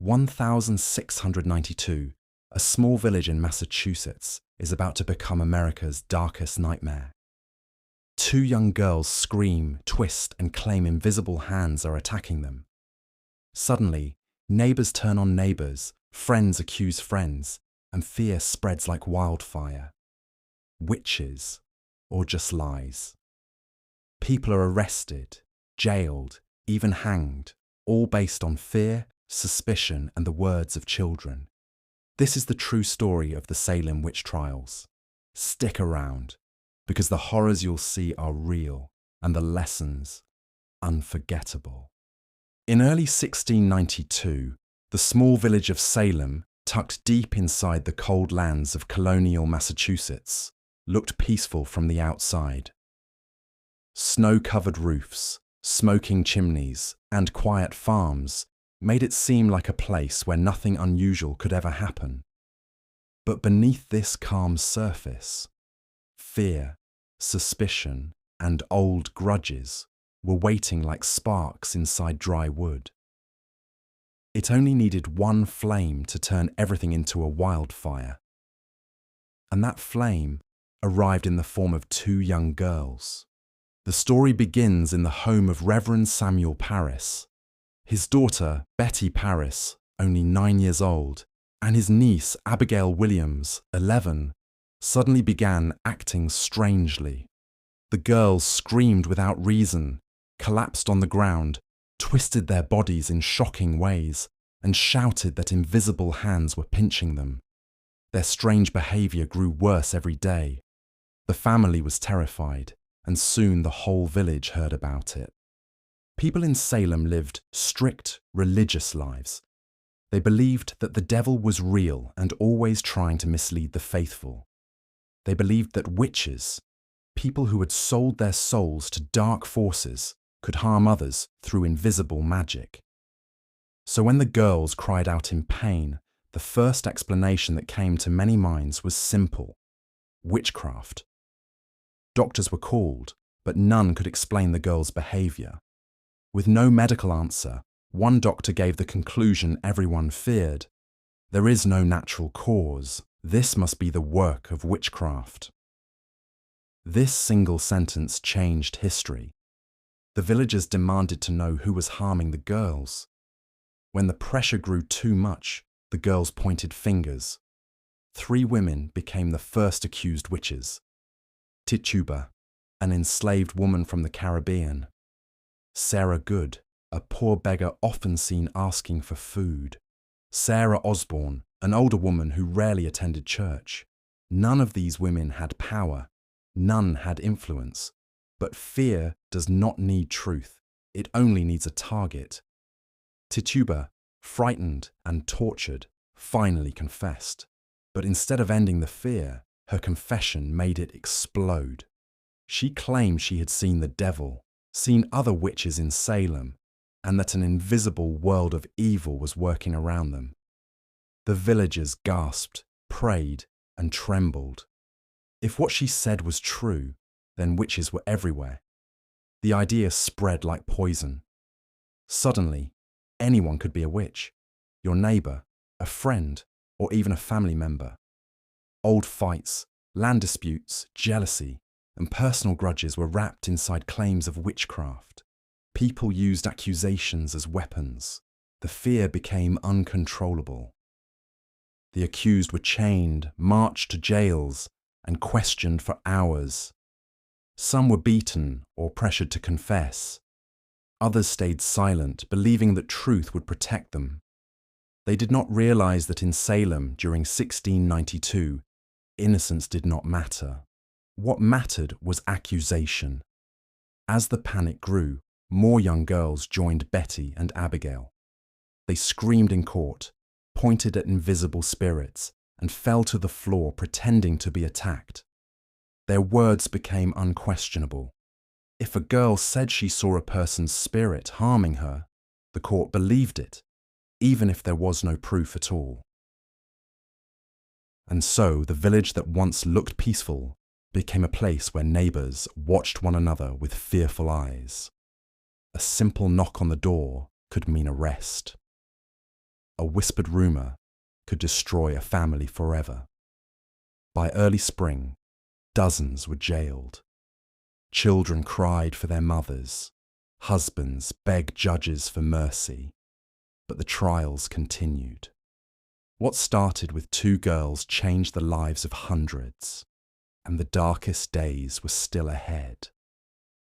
1692, a small village in Massachusetts, is about to become America's darkest nightmare. Two young girls scream, twist, and claim invisible hands are attacking them. Suddenly, neighbors turn on neighbors, friends accuse friends, and fear spreads like wildfire. Witches, or just lies. People are arrested, jailed, even hanged, all based on fear, suspicion, and the words of children. This is the true story of the Salem Witch Trials. Stick around, because the horrors you'll see are real and the lessons unforgettable. In early 1692, the small village of Salem, tucked deep inside the cold lands of colonial Massachusetts, looked peaceful from the outside. Snow-covered roofs, smoking chimneys, and quiet farms made it seem like a place where nothing unusual could ever happen. But beneath this calm surface, fear, suspicion, and old grudges were waiting like sparks inside dry wood. It only needed one flame to turn everything into a wildfire. And that flame arrived in the form of two young girls. The story begins in the home of Reverend Samuel Parris. His daughter, Betty Parris, only 9 years old, and his niece, Abigail Williams, 11, suddenly began acting strangely. The girls screamed without reason, collapsed on the ground, twisted their bodies in shocking ways, and shouted that invisible hands were pinching them. Their strange behavior grew worse every day. The family was terrified, and soon the whole village heard about it. People in Salem lived strict, religious lives. They believed that the devil was real and always trying to mislead the faithful. They believed that witches, people who had sold their souls to dark forces, could harm others through invisible magic. So when the girls cried out in pain, the first explanation that came to many minds was simple: witchcraft. Doctors were called, but none could explain the girls' behavior. With no medical answer, one doctor gave the conclusion everyone feared: there is no natural cause. This must be the work of witchcraft. This single sentence changed history. The villagers demanded to know who was harming the girls. When the pressure grew too much, the girls pointed fingers. 3 women became the first accused witches. Tituba, an enslaved woman from the Caribbean. Sarah Good, a poor beggar often seen asking for food. Sarah Osborne, an older woman who rarely attended church. None of these women had power. None had influence. But fear does not need truth. It only needs a target. Tituba, frightened and tortured, finally confessed. But instead of ending the fear, her confession made it explode. She claimed she had seen the devil, seen other witches in Salem, and that an invisible world of evil was working around them. The villagers gasped, prayed, and trembled. If what she said was true, then witches were everywhere. The idea spread like poison. Suddenly, anyone could be a witch: your neighbor, a friend, or even a family member. Old fights, land disputes, jealousy, and personal grudges were wrapped inside claims of witchcraft. People used accusations as weapons. The fear became uncontrollable. The accused were chained, marched to jails, and questioned for hours. Some were beaten or pressured to confess. Others stayed silent, believing that truth would protect them. They did not realize that in Salem during 1692, innocence did not matter. What mattered was accusation. As the panic grew, more young girls joined Betty and Abigail. They screamed in court, pointed at invisible spirits, and fell to the floor pretending to be attacked. Their words became unquestionable. If a girl said she saw a person's spirit harming her, the court believed it, even if there was no proof at all. And so the village that once looked peaceful became a place where neighbors watched one another with fearful eyes. A simple knock on the door could mean arrest. a whispered rumor, could destroy a family forever. By early spring, dozens were jailed. Children cried for their mothers. Husbands begged judges for mercy. But the trials continued. What started with 2 girls changed the lives of hundreds, and the darkest days were still ahead.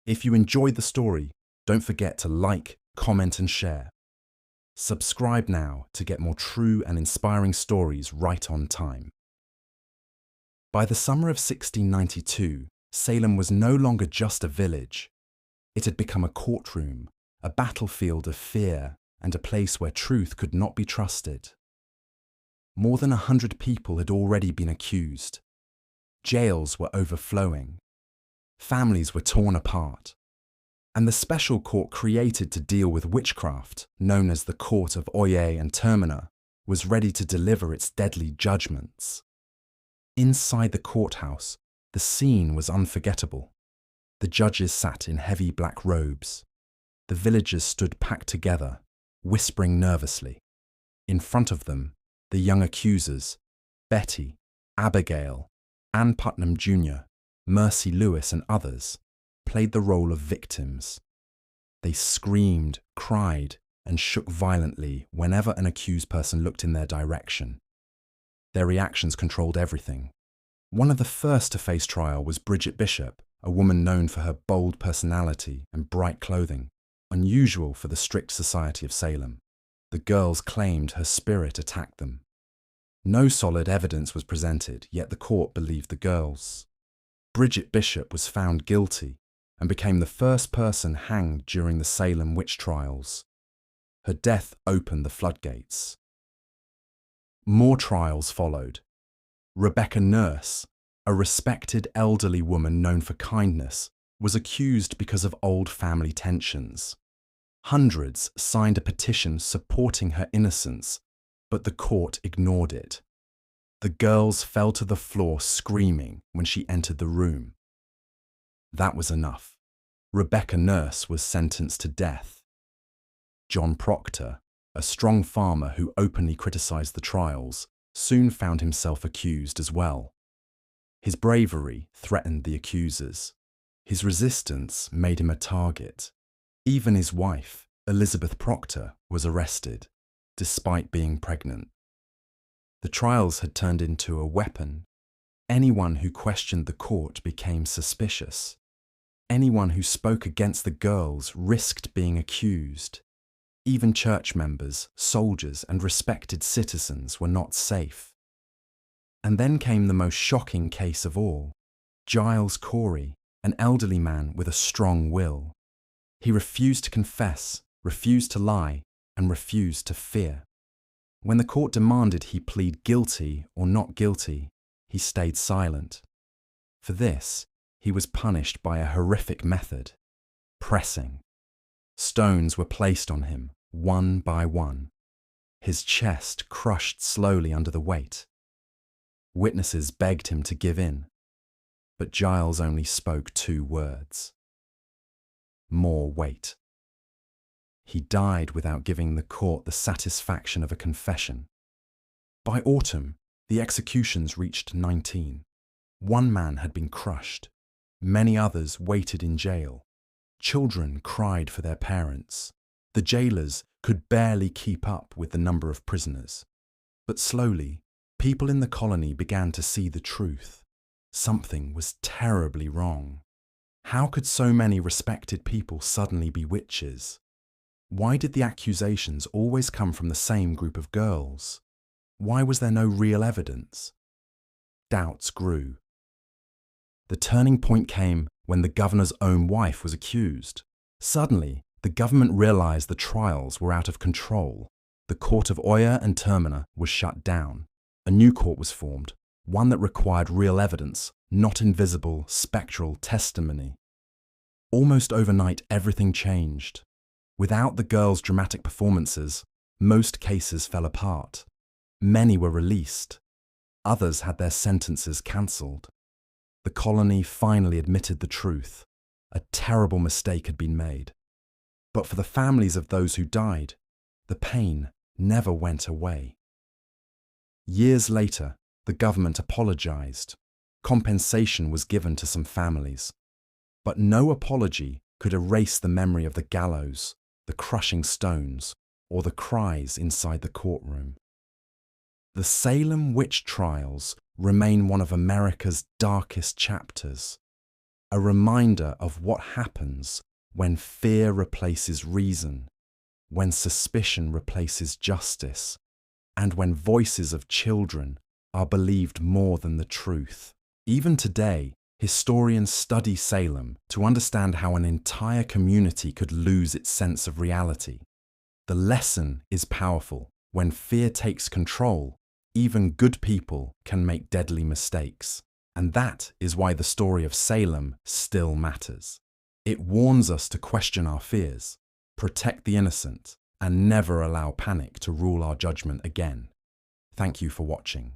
If you enjoyed the story, don't forget to like, comment and share. Subscribe now to get more true and inspiring stories right on time. By the summer of 1692, Salem was no longer just a village. It had become a courtroom, a battlefield of fear, and a place where truth could not be trusted. More than 100 people had already been accused. Jails were overflowing. Families were torn apart. And the special court created to deal with witchcraft, known as the Court of Oye and Termina, was ready to deliver its deadly judgments. Inside the courthouse, the scene was unforgettable. The judges sat in heavy black robes. The villagers stood packed together, whispering nervously. In front of them, the young accusers, Betty, Abigail, Ann Putnam Jr., Mercy Lewis and others, played the role of victims. They screamed, cried, and shook violently whenever an accused person looked in their direction. Their reactions controlled everything. One of the first to face trial was Bridget Bishop, a woman known for her bold personality and bright clothing, unusual for the strict society of Salem. The girls claimed her spirit attacked them. No solid evidence was presented, yet the court believed the girls. Bridget Bishop was found guilty and became the first person hanged during the Salem Witch Trials. Her death opened the floodgates. More trials followed. Rebecca Nurse, a respected elderly woman known for kindness, was accused because of old family tensions. Hundreds signed a petition supporting her innocence, but the court ignored it. The girls fell to the floor screaming when she entered the room. That was enough. Rebecca Nurse was sentenced to death. John Proctor, a strong farmer who openly criticized the trials, soon found himself accused as well. His bravery threatened the accusers. His resistance made him a target. Even his wife, Elizabeth Proctor, was arrested, despite being pregnant. The trials had turned into a weapon. Anyone who questioned the court became suspicious. Anyone who spoke against the girls risked being accused. Even church members, soldiers, and respected citizens were not safe. And then came the most shocking case of all, Giles Corey, an elderly man with a strong will. He refused to confess, refused to lie, and refused to fear. When the court demanded he plead guilty or not guilty, he stayed silent. For this, he was punished by a horrific method: pressing. Stones were placed on him, one by one. His chest crushed slowly under the weight. Witnesses begged him to give in, but Giles only spoke 2 words: more weight. He died without giving the court the satisfaction of a confession. By autumn, the executions reached 19. 1 man had been crushed. Many others waited in jail. Children cried for their parents. The jailers could barely keep up with the number of prisoners. But slowly, people in the colony began to see the truth. Something was terribly wrong. How could so many respected people suddenly be witches? Why did the accusations always come from the same group of girls? Why was there no real evidence? Doubts grew. The turning point came when the governor's own wife was accused. Suddenly, the government realized the trials were out of control. The Court of Oye and Termina was shut down. A new court was formed, one that required real evidence, not invisible, spectral testimony. Almost overnight, everything changed. Without the girls' dramatic performances, most cases fell apart. Many were released. Others had their sentences cancelled. The colony finally admitted the truth. A terrible mistake had been made. But for the families of those who died, the pain never went away. Years later, the government apologized. Compensation was given to some families. But no apology could erase the memory of the gallows, the crushing stones, or the cries inside the courtroom. The Salem Witch Trials remain one of America's darkest chapters, a reminder of what happens when fear replaces reason, when suspicion replaces justice, and when voices of children are believed more than the truth. Even today, historians study Salem to understand how an entire community could lose its sense of reality. The lesson is powerful. When fear takes control, even good people can make deadly mistakes. And that is why the story of Salem still matters. It warns us to question our fears, protect the innocent, and never allow panic to rule our judgment again. Thank you for watching.